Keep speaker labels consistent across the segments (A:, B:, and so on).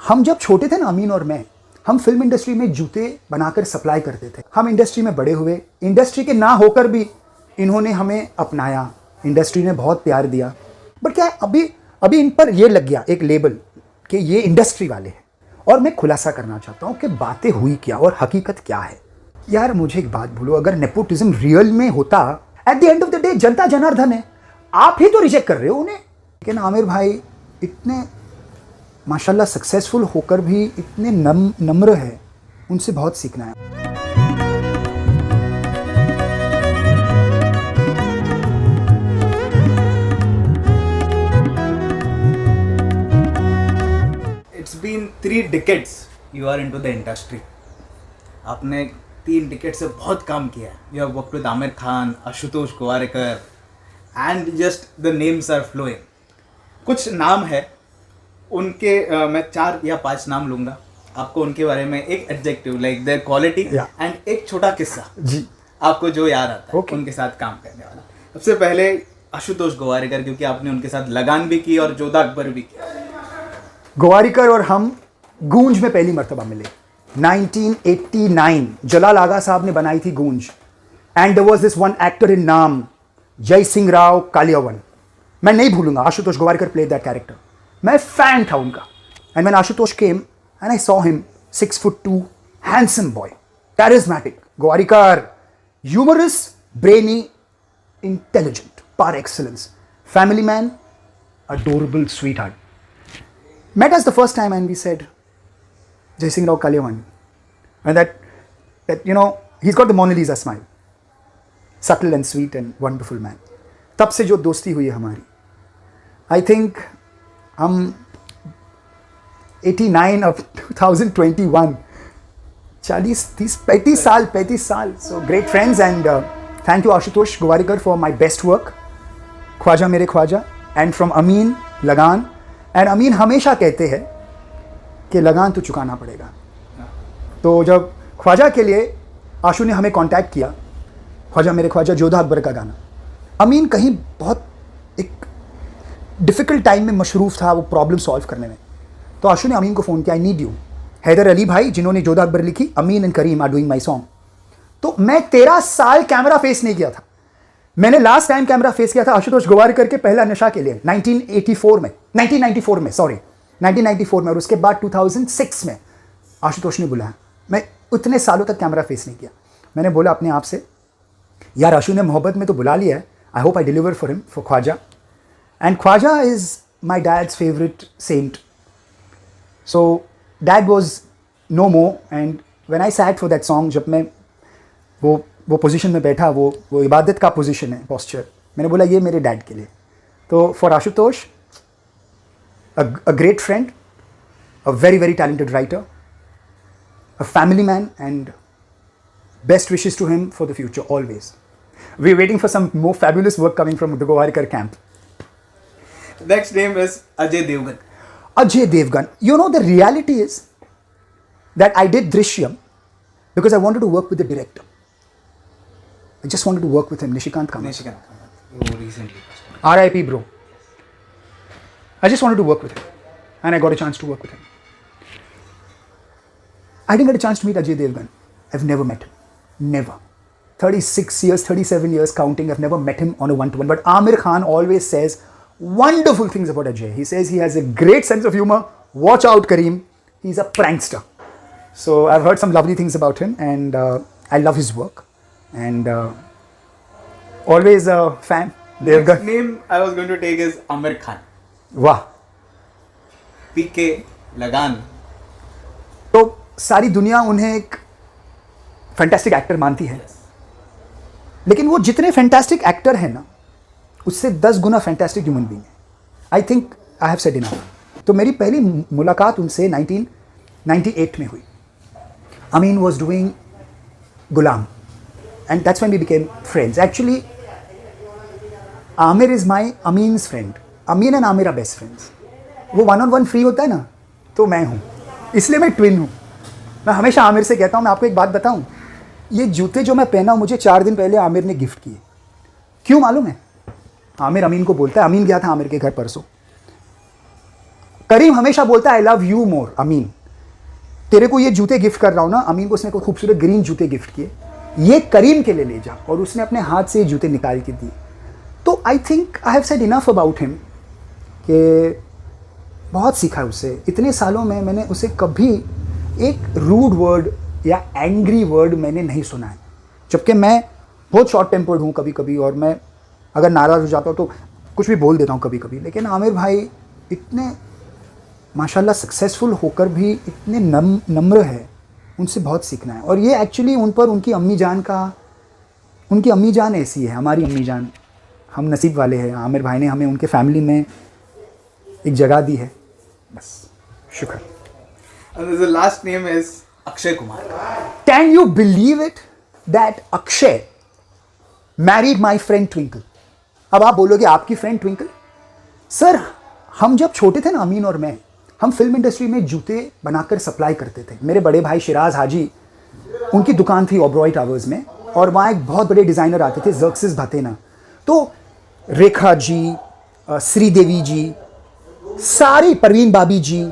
A: हम जब छोटे थे ना, अमीन और मैं, हम फिल्म इंडस्ट्री में जूते बनाकर सप्लाई करते थे। हम इंडस्ट्री में बड़े हुए, इंडस्ट्री के ना होकर भी इन्होंने हमें अपनाया, इंडस्ट्री ने बहुत प्यार दिया। बट क्या अभी अभी इन पर ये लग गया एक लेबल कि ये इंडस्ट्री वाले हैं। और मैं खुलासा करना चाहता हूँ कि बातें हुई क्या और हकीकत क्या है। यार मुझे एक बात बोलो, अगर नेपोटिज्म रियल में होता, eight the end of the day जनता जनार्दन है, आप ही तो रिजेक्ट कर रहे हो उन्हें। लेकिन आमिर भाई इतने माशाल्लाह सक्सेसफुल होकर भी इतने नम्र है, उनसे बहुत सीखना है।
B: It's been 3 decades you are into the industry. आपने 3 decades से बहुत काम किया है. You have worked with Aamir Khan, Ashutosh Gowariker, and just the names are flowing. कुछ नाम है उनके, मैं 4 या 5 नाम लूँगा आपको उनके बारे में, एक adjective like there quality and एक छोटा किस्सा
A: जी
B: आपको जो याद आता है उनके साथ काम करने वाला। सबसे पहले आशुतोष गोवारिकर, क्योंकि आपने उनके साथ लगान भी की और जोधा अकबर भी किया।
A: गोवारिकर और हम गूंज में पहली मर्तबा मिले 1989। जलाल आगा साहब ने बनाई थी Goonj, and there was this one actor in नाम जय सिंह राव कालियावन। मैं नहीं भूलूंगा, Ashutosh Gowariker played that character. मैं फैन था उनका। And when Ashutosh came and I saw him, 6'2", handsome boy, charismatic. Gowariker humorous, brainy, intelligent, par excellence, family man, adorable sweetheart. Met us the first time and we said, Jai Singh Rao Kalyawan. And that, you know, he's got the Mona Lisa smile. Subtle and sweet and wonderful man. तब से जो दोस्ती हुई है हमारी, I think हम 89 of 2021, 40, 30, 35 साल. So great friends, and thank you Ashutosh Gowarikar for my best work. Khwaja मेरे ख्वाजा, and from Amin, लगान. एंड अमीन हमेशा कहते हैं कि लगान तो चुकाना पड़ेगा। तो जब ख्वाजा के लिए आशु ने हमें कांटेक्ट किया, ख्वाजा मेरे ख्वाजा जोधा अकबर का गाना, अमीन कहीं बहुत एक डिफ़िकल्ट टाइम में मशरूफ़ था, वो प्रॉब्लम सॉल्व करने में। तो आशु ने अमीन को फ़ोन किया, I need you. Haider Ali भाई जिन्होंने जोधा अकबर लिखी, Amin and Karim are doing my song. तो मैं 13 साल कैमरा फेस नहीं किया था। मैंने लास्ट टाइम कैमरा फेस किया था आशुतोष गोवारिकर के पहला नशा के लिए 1994 में, सॉरी 1994 में, और उसके बाद 2006 में आशुतोष ने बुलाया। मैं उतने सालों तक कैमरा फेस नहीं किया। मैंने बोला अपने आप से, यार आशु ने मोहब्बत में तो बुला लिया है, I hope I deliver for him, for Khwaja. And Khwaja is my dad's favourite saint. So dad was no more, and when I sat for that song, जब मैं वो पोजीशन में बैठा, वो इबादत का पोजीशन है, पोस्चर, मैंने बोला ये मेरे डैड के लिए। तो for Ashutosh, a great friend, a very very talented writer, a family man, and best wishes to him for the future always. We are waiting for some more fabulous work coming from the Gowariker camp.
B: Next name is Ajay Devgan.
A: Ajay Devgan. You know, the reality is that I did Drishyam because I wanted to work with the director. I just wanted to work with him, Nishikant Kamath.
B: Who recently passed away.
A: R.I.P. bro. I just wanted to work with him, and I got a chance to work with him. I didn't get a chance to meet Ajay Devgan. I've never met him. Never. 36 years, 37 years counting, I've never met him on a one-to-one. But Aamir Khan always says wonderful things about Ajay. He says he has a great sense of humor. Watch out, Kareem. He's a prankster. So I've heard some lovely things about him, and I love his work. And always a fan.
B: Next name I was going to take is Aamir Khan.
A: वाह.
B: PK, लगान.
A: तो सारी दुनिया उन्हें एक fantastic actor मानती है, लेकिन वो जितने फैंटास्टिक एक्टर हैं ना, उससे 10 गुना फैंटास्टिक ह्यूमन बीइंग है। I think I have said enough. तो मेरी पहली मुलाकात उनसे 1998 में हुई। Amin was doing Ghulam, and that's when we became friends. Actually Aamir is my Amin's friend. Amin and Aamir are best friends. वो 1-on-1 फ्री होता है ना, तो मैं हूँ, इसलिए मैं ट्विन हूँ। मैं हमेशा आमिर से कहता हूँ, मैं आपको एक बात बताऊँ, ये जूते जो मैं पहना हूँ, मुझे 4 दिन पहले आमिर ने गिफ्ट किए। क्यों मालूम है? आमिर अमीन को बोलता है, अमीन गया था आमिर के घर परसों, करीम हमेशा बोलता है आई लव यू मोर अमीन, तेरे को ये जूते गिफ्ट कर रहा हूँ ना, अमीन को उसने को खूबसूरत ग्रीन जूते गिफ्ट किए, ये करीम के लिए ले जा, और उसने अपने हाथ से ये जूते निकाल के दिए। तो आई think I have said enough about him, कि बहुत सीखा है उससे। इतने सालों में मैंने उसे कभी एक रूड वर्ड या एंग्री वर्ड मैंने नहीं सुना है, जबकि मैं बहुत शॉर्ट टेम्पर्ड हूँ कभी कभी, और मैं अगर नाराज़ हो जाता हूँ तो कुछ भी बोल देता हूँ कभी कभी। लेकिन आमिर भाई इतने माशाल्लाह सक्सेसफुल होकर भी इतने नम्र है, उनसे बहुत सीखना है। और ये एक्चुअली उन पर उनकी अम्मी जान ऐसी है, हमारी अम्मी जान, हम नसीब वाले हैं, आमिर भाई ने हमें उनके फैमिली में एक जगह दी है, बस शुक्र।
B: And the last name is Akshay Kumar.
A: Can you believe it that Akshay married my friend Twinkle? अब आप बोलोगे आपकी फ्रेंड ट्विंकल? सर, हम जब छोटे थे ना, अमीन और मैं, हम फिल्म इंडस्ट्री में जूते बनाकर सप्लाई करते थे। मेरे बड़े भाई शिराज हाजी, उनकी दुकान थी ओबरॉय टावर्स में, और वहाँ एक बहुत बड़े डिज़ाइनर आते थे, ज़र्क्सिस भतेना। तो रेखा जी, श्रीदेवी जी, सारी परवीन बाबी जी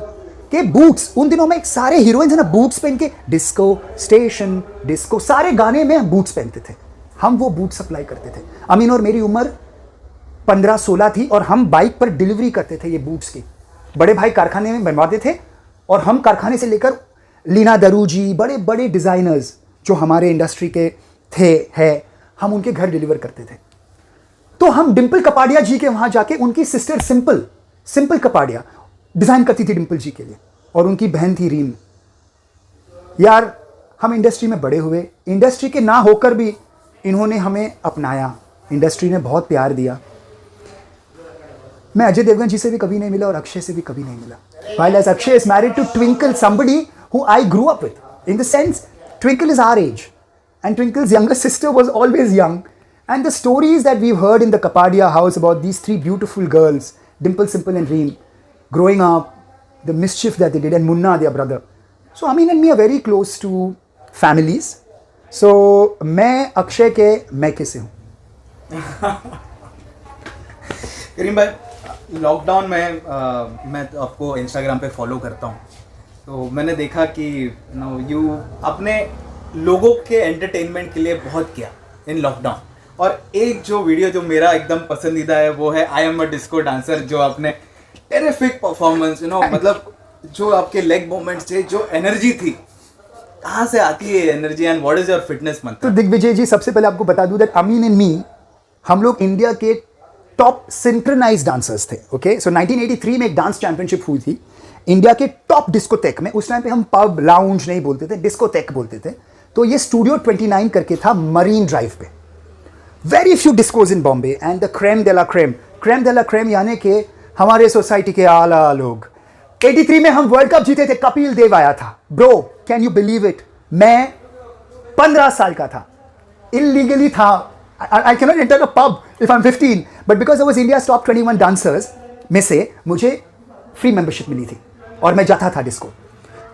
A: के बूट्स, उन दिनों में सारे हीरोइंस है ना, बूट्स पहन के डिस्को स्टेशन, डिस्को, सारे गाने में बूट्स पहनते थे। हम वो बूट सप्लाई करते थे। अमीन और मेरी उम्र 15-16 थी, और हम बाइक पर डिलीवरी करते थे ये बूट्स की। बड़े भाई कारखाने में बनवाते थे, और हम कारखाने से लेकर लीना दरूजी, बड़े बड़े डिज़ाइनर्स जो हमारे इंडस्ट्री के थे, हम उनके घर डिलीवर करते थे। तो हम डिम्पल कपाड़िया जी के वहाँ जाके, उनकी सिस्टर सिंपल कपाड़िया डिज़ाइन करती थी डिम्पल जी के लिए, और उनकी बहन थी रीम। यार, हम इंडस्ट्री में बड़े हुए, इंडस्ट्री के ना होकर भी इन्होंने हमें अपनाया, इंडस्ट्री ने बहुत प्यार दिया। मैं अजय देवगन जी से भी कभी नहीं मिला, और अक्षय से भी कभी नहीं मिला। While as Akshay is married to Twinkle, somebody who I grew up with. In the sense, Twinkle is our age, and Twinkle's younger sister was always young. And the stories that we've heard in the Kapadia house about these three beautiful girls, Dimple, Simple and Reem, growing up, the mischief that they did, and Munna, their brother. So Amin and me are very close to families. So मैं अक्षय के मैके से हूँ।
B: करीम भाई, lockdown में मैं तो आपको इंस्टाग्राम पे फॉलो करता हूँ, तो मैंने देखा कि यू अपने लोगों के एंटरटेनमेंट के लिए बहुत किया इन लॉकडाउन। और एक जो वीडियो जो मेरा एकदम पसंदीदा है वो है I am a disco dancer, जो आपने टेरिफिक परफॉर्मेंस, मतलब जो आपके लेग मूवमेंट्स थे, जो एनर्जी थी, कहाँ से आती है energy, and what is your fitness मंत्र?
A: तो दिग्विजय जी, सबसे पहले आपको बता दूं दैट अमीन एंड मी, हम लोग इंडिया के टॉप सिंक्रोनाइज डांसर्स थे। ओके, सो 1983 में एक डांस चैंपियनशिप हुई थी इंडिया के टॉप डिस्कोटेक में। उस टाइम पे हम पब लाउंज नहीं बोलते थे, डिस्कोटेक बोलते थे। तो ये स्टूडियो 29 करके था मरीन ड्राइव पे। Very few discos in Bombay, and the creme de la creme यानी कि हमारे सोसाइटी के आला लोग। 83 में हम वर्ल्ड कप जीते थे, कपिल देव आया था। Bro, can you believe it, मैं 15 साल का था, इलीगली था। I cannot enter a pub if I'm 15, but because I was India's top 21 dancers में से मुझे फ्री मेंबरशिप मिली थी, और मैं जाता था डिस्को।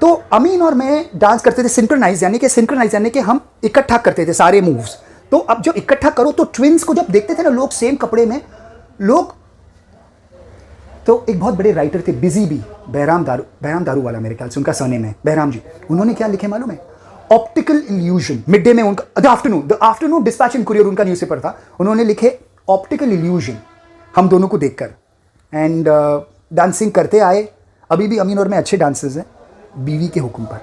A: तो अमीन और मैं डांस करते थे सिंक्रोनाइज, यानी कि हम इकट्ठा करते थे सारे मूव्स। तो अब जब इकट्ठा करो तो ट्विंस को जब देखते थे ना लोग सेम कपड़े में, लोग, तो एक बहुत बड़े राइटर थे बिजी बी, बहराम दारू वाला, मेरे ख्याल से उनका सरनेम है बहराम जी। उन्होंने क्या लिखे मालूम है? Optical illusion. मिड डे में उनका the afternoon dispatch and courier उनका न्यूज़पेपर था। उन्होंने लिखे ऑप्टिकल इल्यूजन हम दोनों को देखकर, एंड डांसिंग करते आए। अभी भी अमीन और मैं अच्छे डांसर्स हैं, बीवी के हुक्म पर।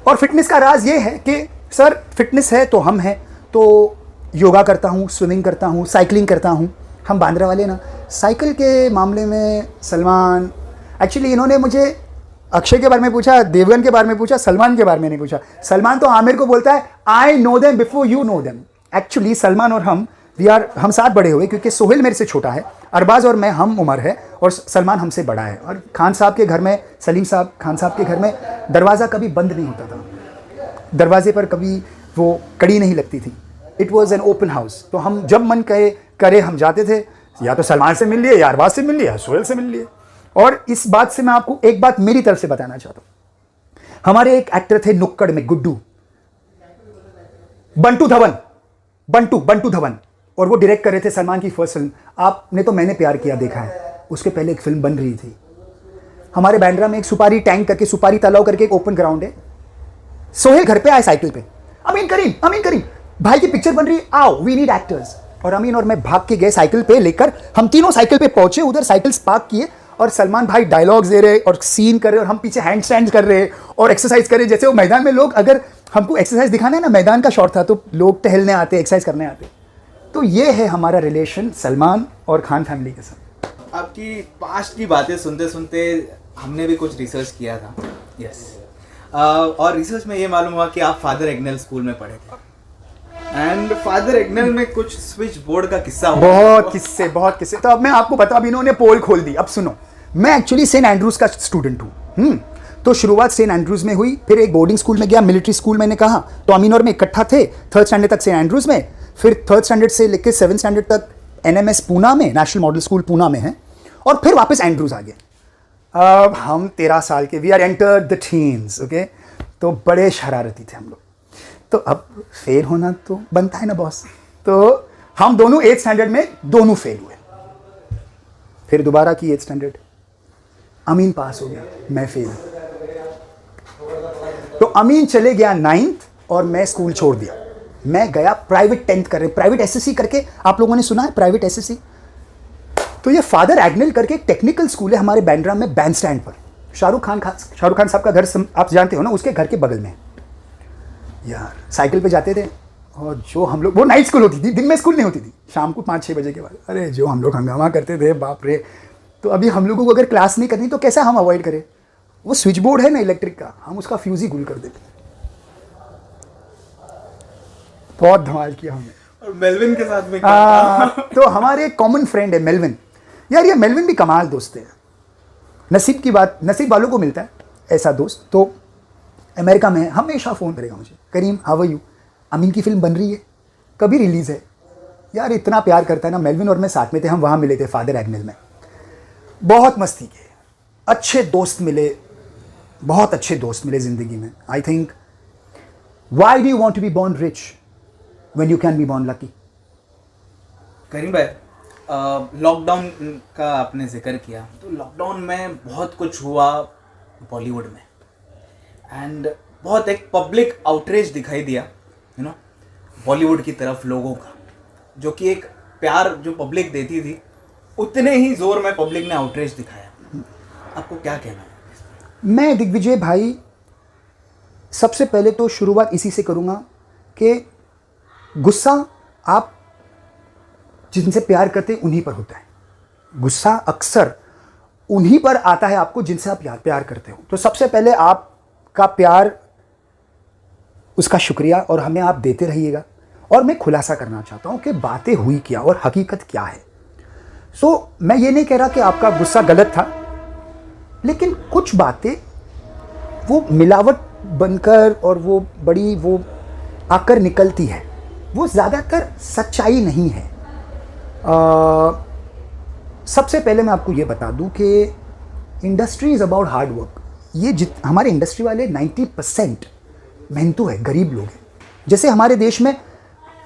A: और फिटनेस का राज ये है कि सर, फिटनेस है तो हम हैं। तो योगा करता हूँ, स्विमिंग करता हूँ, साइकिलिंग करता हूँ। हम बांद्रा वाले ना, साइकिल के मामले में सलमान, एक्चुअली इन्होंने मुझे अक्षय के बारे में पूछा, देवगन के बारे में पूछा, सलमान के बारे में नहीं पूछा। सलमान तो आमिर को बोलता है I know them before you know them. Actually Salman और हम साथ बड़े हुए, क्योंकि सोहेल मेरे से छोटा है, अरबाज और मैं हम उम्र है, और सलमान हमसे बड़ा है। और खान साहब के घर में, सलीम साहब खान साहब के घर में दरवाज़ा कभी बंद नहीं होता था, दरवाजे पर कभी वो कड़ी नहीं लगती थी। It was an open house. तो हम जब मन करे हम जाते थे, या तो सलमान से मिल लिए, या अरबाज से मिल लिए, या सोहेल से मिल लिए। और इस बात से मैं आपको एक बात मेरी तरफ से बताना चाहता हूं। हमारे एक एक्टर थे नुक्कड़ में, गुड्डू, बंटू धवन, और वो डायरेक्ट कर रहे थे सलमान की फर्स्ट फिल्म। आपने तो मैंने प्यार किया देखा है, उसके पहले एक फिल्म बन रही थी, हमारे बांद्रा में एक सुपारी टैंक करके, सुपारी तालाब करके एक ओपन ग्राउंड है। सोहेल घर पे आए साइकिल पे, अमीन करीम भाई की पिक्चर बन रही है, आओ वी नीड एक्टर्स। और अमीन और मैं भाग के गए साइकिल पे लेकर, हम तीनों साइकिल पे पहुंचे, उधर साइकिल पार्क किए और सलमान भाई डायलॉग्स दे रहे और सीन कर रहे और हम पीछे हैंड स्टैंड कर रहे और एक्सरसाइज कर रहे। जैसे वो मैदान में लोग, अगर हमको एक्सरसाइज दिखाना है ना, मैदान का शॉट था तो लोग टहलने आते, एक्सरसाइज करने आते। तो ये है हमारा रिलेशन सलमान और खान फैमिली के साथ।
B: आपकी पास्ट की बातें सुनते सुनते हमने भी कुछ रिसर्च किया था। यस और रिसर्च में ये मालूम हुआ कि आप फादर एग्नेल स्कूल में पढ़े थे एंड फादर एग्नेल में कुछ स्विच बोर्ड का किस्सा हुआ।
A: बहुत किस्से। तो अब मैं आपको बता, अब इन्होंने पोल खोल दी। अब सुनो, मैं एक्चुअली सेंट एंड्रूज का स्टूडेंट हूँ। तो शुरुआत सेंट एंड्रूज में हुई, फिर एक बोर्डिंग स्कूल में गया, मिलिट्री स्कूल मैंने कहा। तो अमीन और मैं इकट्ठा थे 3rd स्टैंडर्ड तक सेंट एंड्रूज में, फिर 3rd स्टैंडर्ड से लेकर 7th स्टैंडर्ड तक NMS पूना में, नेशनल मॉडल स्कूल पूना में है, और फिर वापस एंड्रूज आ गए। अब हम 13 साल के, we are entered the teens, okay. तो बड़े शरारती थे हम लोग। तो अब फेल होना तो बनता है ना बॉस। तो हम दोनों 8th स्टैंडर्ड में दोनों फेल हुए, फिर दोबारा की 8th स्टैंडर्ड। अमीन पास हो गया, मैं फेल। तो अमीन चले गया 9th और मैं स्कूल छोड़ दिया। मैं गया प्राइवेट 10th कर रहे, प्राइवेट SSC करके, आप लोगों ने सुना है प्राइवेट SSC? तो ये फादर एग्नेल करके एक टेक्निकल स्कूल है हमारे बांद्रा में, बैंड स्टैंड पर। शाहरुख खान साहब का घर आप जानते हो ना, उसके घर के बगल में। यार साइकिल पे जाते थे और जो हम लोग, वो नाइट स्कूल होती थी, दिन में स्कूल नहीं होती थी, शाम को 5-6 बजे के बाद। अरे जो हम लोग हंगामा करते थे, बाप रे। तो अभी हम लोगों को अगर क्लास नहीं करनी तो कैसा हम अवॉइड करें? वो स्विच बोर्ड है ना इलेक्ट्रिक का, हम उसका फ्यूज ही गुल कर देते। बहुत धमाल किया हमने।
B: और मेलविन के साथ में क्या?
A: तो हमारे एक कॉमन फ्रेंड है मेलविन। यार ये मेलविन भी कमाल दोस्त है। नसीब की बात, नसीब वालों को मिलता है ऐसा दोस्त। तो अमेरिका में हमेशा फ़ोन करेगा मुझे, करीम हाउ आर यू, अमीन की फिल्म बन रही है, कभी रिलीज़ है। यार इतना प्यार करता है ना। मेलविन और मैं साथ में थे, हम वहाँ मिले थे फादर एग्नेल में, बहुत मस्ती किए, अच्छे दोस्त मिले, बहुत अच्छे दोस्त मिले ज़िंदगी में। I think why do you want to be born rich when you can be born lucky?
B: Karim भाई, लॉकडाउन का आपने जिक्र किया, तो लॉकडाउन में बहुत कुछ हुआ बॉलीवुड में एंड बहुत एक पब्लिक आउटरीच दिखाई दिया, यू नो, बॉलीवुड की तरफ लोगों का, जो कि एक प्यार जो पब्लिक देती थी उतने ही जोर में पब्लिक ने आउटरीच दिखाया। आपको क्या कहना है?
A: मैं दिग्विजय भाई, सबसे पहले तो शुरुआत इसी से करूँगा कि गुस्सा आप जिनसे प्यार करते हैं उन्हीं पर होता है। गुस्सा अक्सर उन्हीं पर आता है आपको जिनसे आप प्यार करते हो। तो सबसे पहले आपका प्यार, उसका शुक्रिया, और हमें आप देते रहिएगा। और मैं खुलासा करना चाहता हूँ कि बातें हुई क्या और हकीकत क्या है। मैं ये नहीं कह रहा कि आपका गुस्सा गलत था, लेकिन कुछ बातें वो मिलावट बनकर और वो बड़ी वो आकर निकलती है, वो ज़्यादातर सच्चाई नहीं है। सबसे पहले मैं आपको ये बता दूं कि industry is about hard work. ये हमारे इंडस्ट्री वाले 90% मेहनतू है, गरीब लोग हैं। जैसे हमारे देश में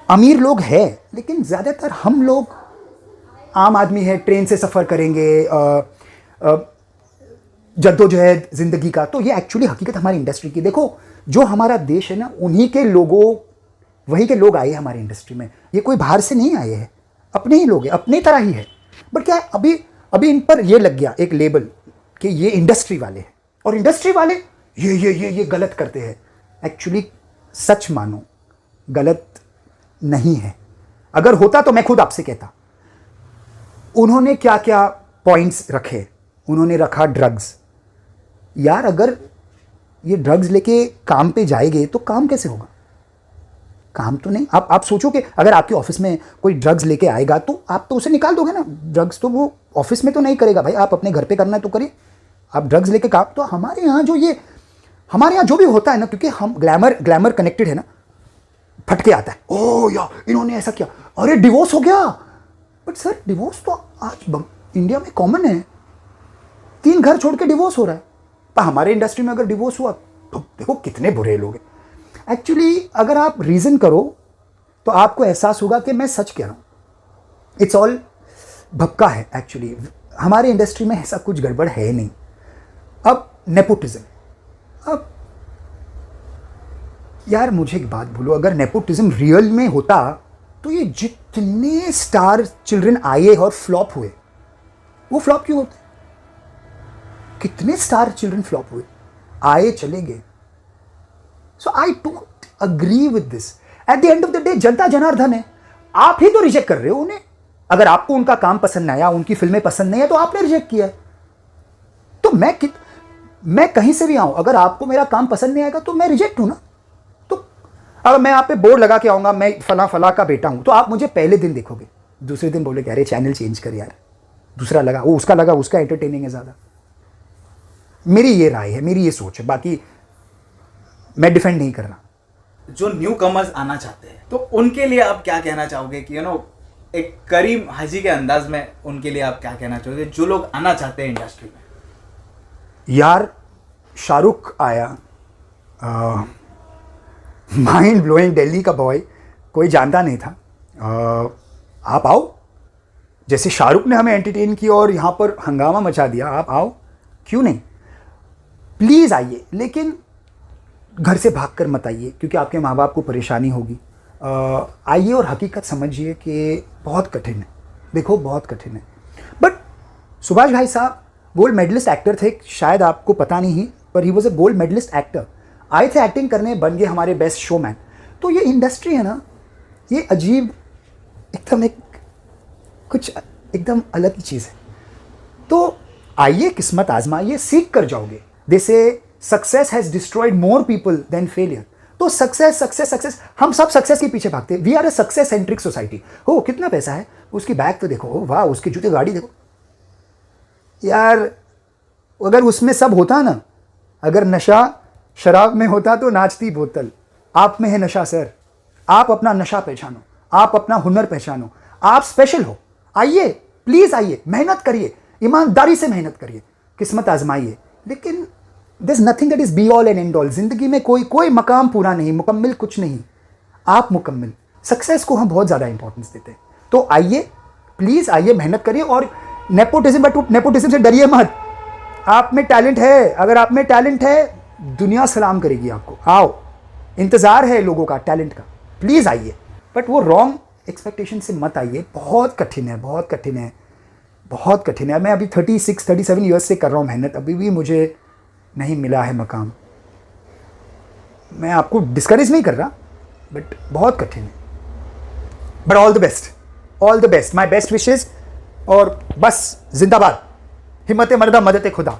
A: अमीर लोग हैं, लेकिन ज़्यादातर हम लोग आम आदमी है, ट्रेन से सफ़र करेंगे, जद्दोजहद ज़िंदगी का। तो ये एक्चुअली हकीकत हमारी इंडस्ट्री की। देखो जो हमारा देश है ना, उन्हीं के लोगों, वहीं के लोग आए हैं हमारी इंडस्ट्री में। ये कोई बाहर से नहीं आए हैं, अपने ही लोग हैं, अपनी तरह ही है। बट क्या है, अभी इन पर ये लग गया एक लेबल कि ये इंडस्ट्री वाले हैं, और इंडस्ट्री वाले ये गलत करते हैं। एक्चुअली सच मानो, गलत नहीं है। अगर होता तो मैं खुद आपसे कहता। उन्होंने क्या क्या पॉइंट्स रखे? उन्होंने रखा ड्रग्स। यार अगर ये ड्रग्स लेके काम पे जाएंगे तो काम कैसे होगा? काम तो नहीं। आप सोचो कि अगर आपके ऑफिस में कोई ड्रग्स लेके आएगा तो आप तो उसे निकाल दोगे ना। ड्रग्स तो वो ऑफिस में तो नहीं करेगा भाई, आप अपने घर पे करना है तो करिए। आप ड्रग्स लेके काम, तो हमारे यहाँ जो भी होता है ना, क्योंकि हम ग्लैमर कनेक्टेड है ना, फटके आता है। ओह यार इन्होंने ऐसा किया, अरे डिवोर्स हो गया। बट सर डिवोर्स तो आज इंडिया में कॉमन है, 3 घर छोड़ के डिवोर्स हो रहा है। पर हमारे इंडस्ट्री में अगर डिवोर्स हुआ तो देखो कितने बुरे लोग हैं। एक्चुअली अगर आप रीज़न करो तो आपको एहसास होगा कि मैं सच कह रहा हूँ। इट्स ऑल भक्का है एक्चुअली। हमारे इंडस्ट्री में ऐसा कुछ गड़बड़ है नहीं। अब नेपोटिज्म, अब यार मुझे एक बात बोलो, अगर नेपोटिज्म रियल में होता तो ये जितने स्टार चिल्ड्रन आए और फ्लॉप हुए, वो फ्लॉप क्यों होते? कितने स्टार चिल्ड्रन फ्लॉप हुए, आए चले गए. So I don't agree with this. At the end of the day जनता जनार्दन है, आप ही तो रिजेक्ट कर रहे हो उन्हें. अगर आपको उनका काम पसंद नहीं आया, उनकी फिल्में पसंद नहीं है, तो आपने रिजेक्ट किया है. तो मैं कहीं से भी आऊं, अगर आपको मेरा काम पसंद नहीं आएगा तो मैं रिजेक्ट हूं ना. तो अगर मैं आप पे बोर्ड लगा के आऊंगा मैं फला फला का बेटा हूं, तो आप मुझे पहले दिन देखोगे, दूसरे दिन बोले अरे चैनल चेंज कर यार, दूसरा लगा, वो उसका लगा, उसका एंटरटेनिंग है ज़्यादा. मेरी ये राय है, मेरी ये सोच है, बाकी मैं डिफेंड नहीं कर रहा.
B: जो न्यू कमर्स आना चाहते हैं तो उनके लिए आप क्या कहना चाहोगे कि एक करीम हाजी के अंदाज में उनके लिए आप क्या कहना चाहोगे, जो लोग आना चाहते हैं इंडस्ट्री में?
A: यार शाहरुख आया, माइंड ब्लोइंग, दिल्ली का बॉय, कोई जानता नहीं था. आप आओ, जैसे शाहरुख ने हमें एंटरटेन किया और यहाँ पर हंगामा मचा दिया, आप आओ, क्यों नहीं, प्लीज़ आइए. लेकिन घर से भागकर मत आइए, क्योंकि आपके माँ बाप को परेशानी होगी. आइए और हकीकत समझिए कि बहुत कठिन है. देखो बहुत कठिन है. बट सुभाष भाई साहब गोल्ड मेडलिस्ट एक्टर थे, शायद आपको पता नहीं, पर he was a gold medallist actor. आए थे एक्टिंग करने, बन गए हमारे बेस्ट शोमैन. तो ये इंडस्ट्री है ना, ये अजीब, एकदम कुछ एकदम अलग ही चीज़ है. तो आइए, किस्मत आजमाइए, सीख कर जाओगे. They say success has destroyed more people than failure. तो सक्सेस, हम सब सक्सेस के पीछे भागते हैं. We are a success centric society. हो कितना पैसा है, उसकी बैग तो देखो, वाह उसके जूते, गाड़ी देखो. यार अगर उसमें सब होता ना, अगर नशा शराब में होता तो नाचती बोतल. आप में है नशा सर, आप अपना नशा पहचानो, आप अपना हुनर पहचानो, आप स्पेशल हो. आइए, प्लीज़ आइए, मेहनत करिए, ईमानदारी से मेहनत करिए, किस्मत आजमाइए. लेकिन this nothing that is be all and and all. ज़िंदगी में कोई मकाम पूरा नहीं, मुकम्मल कुछ नहीं. आप मुकम्मल, सक्सेस को हम बहुत ज़्यादा इंपॉर्टेंस देते हैं. तो आइए, प्लीज़ आइए, मेहनत करिए. और नेपोटिज्म से डरिए मत. आप में टैलेंट है, अगर आप में टैलेंट है, दुनिया सलाम करेगी आपको. आओ, इंतज़ार है लोगों का टैलेंट का, प्लीज़ आइए. बट वो रॉन्ग एक्सपेक्टेशन से मत आइए. बहुत कठिन है, बहुत कठिन है, बहुत कठिन है. मैं अभी 36-37 ईयर्स से कर रहा हूँ मेहनत, अभी भी मुझे नहीं मिला है मकाम. मैं आपको डिस्करेज नहीं कर रहा, बट बहुत कठिन है. But all the best, my best wishes. और बस जिंदाबाद, हिम्मत मर्दा मदद खुदा.